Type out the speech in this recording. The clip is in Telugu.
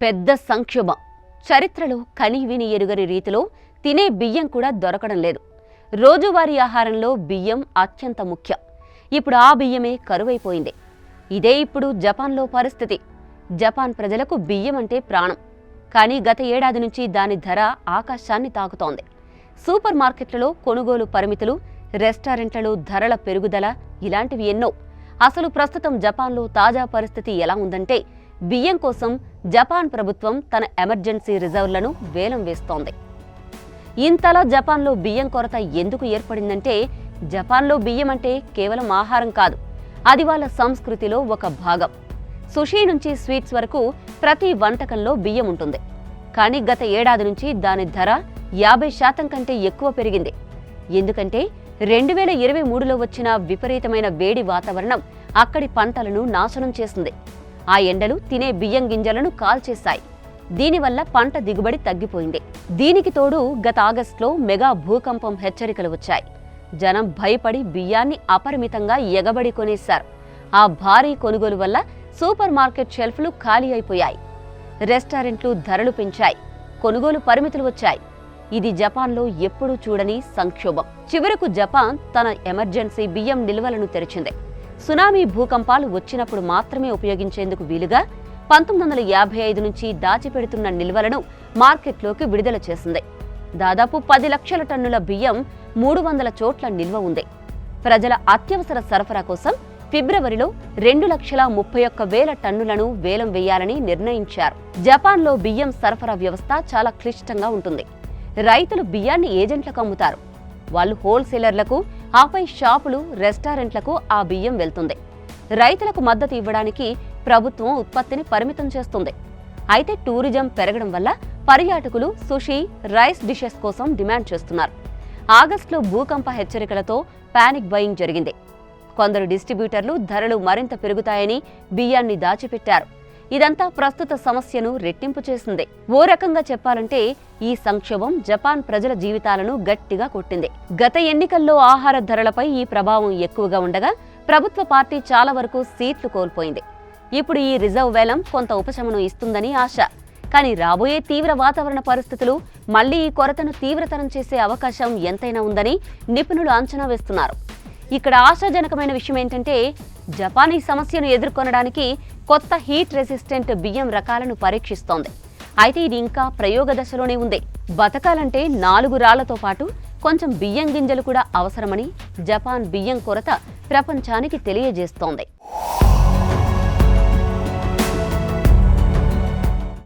పెద్ద సంక్షోభం. చరిత్రలో కనీవిని ఎరుగని రీతిలో తినే బియ్యం కూడా దొరకడం లేదు. రోజువారీ ఆహారంలో బియ్యం అత్యంత ముఖ్యం. ఇప్పుడు ఆ బియ్యమే కరువైపోయింది. ఇదే ఇప్పుడు జపాన్లో పరిస్థితి. జపాన్ ప్రజలకు బియ్యం అంటే ప్రాణం. కానీ గత ఏడాది నుంచి దాని ధర ఆకాశాన్ని తాకుతోంది. సూపర్ మార్కెట్లలో కొనుగోలు పరిమితులు, రెస్టారెంట్లలో ధరల పెరుగుదల ఇలాంటివి ఎన్నో. అసలు ప్రస్తుతం జపాన్లో తాజా పరిస్థితి ఎలా ఉందంటే, బియ్యం కోసం జపాన్ ప్రభుత్వం తన ఎమర్జెన్సీ రిజర్వ్లను వేలం వేస్తోంది. ఇంతలా జపాన్లో బియ్యం కొరత ఎందుకు ఏర్పడిందంటే, జపాన్లో బియ్యం అంటే కేవలం ఆహారం కాదు, అది వాళ్ళ సంస్కృతిలో ఒక భాగం. సుషీ నుంచి స్వీట్స్ వరకు ప్రతి వంటకంలో బియ్యం ఉంటుంది. కానీ గత ఏడాది నుంచి దాని ధర 50% కంటే ఎక్కువ పెరిగింది. ఎందుకంటే 2023లో వచ్చిన విపరీతమైన వేడి వాతావరణం అక్కడి పంటలను నాశనం చేసింది. ఆ ఎండలు తినే బియ్యం గింజలను కాల్చేశాయి. దీనివల్ల పంట దిగుబడి తగ్గిపోయింది. దీనికి తోడు గత ఆగస్టులో మెగా భూకంపం హెచ్చరికలు వచ్చాయి. జనం భయపడి బియ్యాన్ని అపరిమితంగా ఎగబడి కొనేశారు. ఆ భారీ కొనుగోలు వల్ల సూపర్ మార్కెట్ షెల్ఫ్లు ఖాళీ అయిపోయాయి. రెస్టారెంట్లు ధరలు పెంచాయి. కొనుగోలు పరిమితులు వచ్చాయి. ఇది జపాన్లో ఎప్పుడూ చూడని సంక్షోభం. చివరకు జపాన్ తన ఎమర్జెన్సీ బియ్యం నిల్వలను తెరిచింది. సునామీ భూకంపాలు వచ్చినప్పుడు మాత్రమే ఉపయోగించేందుకు వీలుగా 1955 నుంచి దాచిపెడుతున్న నిల్వలను మార్కెట్లోకి విడుదల చేసింది. దాదాపు 10 లక్షల టన్నుల బియ్యం 300 చోట్ల నిల్వ ఉంది. ప్రజల అత్యవసర సరఫరా కోసం ఫిబ్రవరిలో 2,31,000 టన్నులను వేలం వేయాలని నిర్ణయించారు. జపాన్లో బియ్యం సరఫరా వ్యవస్థ చాలా క్లిష్టంగా ఉంటుంది. రైతులు బియ్యాన్ని ఏజెంట్లకు అమ్ముతారు. వాళ్ళు హోల్సేలర్లకు, ఆపై షాపులు, రెస్టారెంట్లకు ఆ బియ్యం వెళ్తుంది. రైతులకు మద్దతు ఇవ్వడానికి ప్రభుత్వం ఉత్పత్తిని పరిమితం చేస్తుంది. అయితే టూరిజం పెరగడం వల్ల పర్యాటకులు సుషీ, రైస్ డిషెస్ కోసం డిమాండ్ చేస్తున్నారు. ఆగస్టులో భూకంప హెచ్చరికలతో పానిక్ బయింగ్ జరిగింది. కొందరు డిస్ట్రిబ్యూటర్లు ధరలు మరింత పెరుగుతాయని బియ్యాన్ని దాచిపెట్టారు. ఇదంతా ప్రస్తుత సమస్యను రెట్టింపు చేసింది. ఓ రకంగా చెప్పాలంటే ఈ సంక్షోభం జపాన్ ప్రజల జీవితాలను గట్టిగా కొట్టింది. గత ఎన్నికల్లో ఆహార ధరలపై ఈ ప్రభావం ఎక్కువగా ఉండగా ప్రభుత్వ పార్టీ చాలా వరకు సీట్లు కోల్పోయింది. ఇప్పుడు ఈ రిజర్వ్ వేలం కొంత ఉపశమనం ఇస్తుందని ఆశ. కానీ రాబోయే తీవ్ర వాతావరణ పరిస్థితులు మళ్లీ ఈ కొరతను తీవ్రతరం చేసే అవకాశం ఎంతైనా ఉందని నిపుణులు అంచనా వేస్తున్నారు. ఇక్కడ ఆశాజనకమైన విషయం ఏంటంటే, జపాన్ ఈ సమస్యను ఎదుర్కొనడానికి కొత్త హీట్ రెసిస్టెంట్ బియ్యం రకాలను పరీక్షిస్తోంది. అయితే ఇది ఇంకా ప్రయోగ దశలోనే ఉంది. బతకాలంటే 4 రాళ్లతో పాటు కొంచెం బియ్యం గింజలు కూడా అవసరమని జపాన్ బియ్యం కొరత ప్రపంచానికి తెలియజేస్తోంది.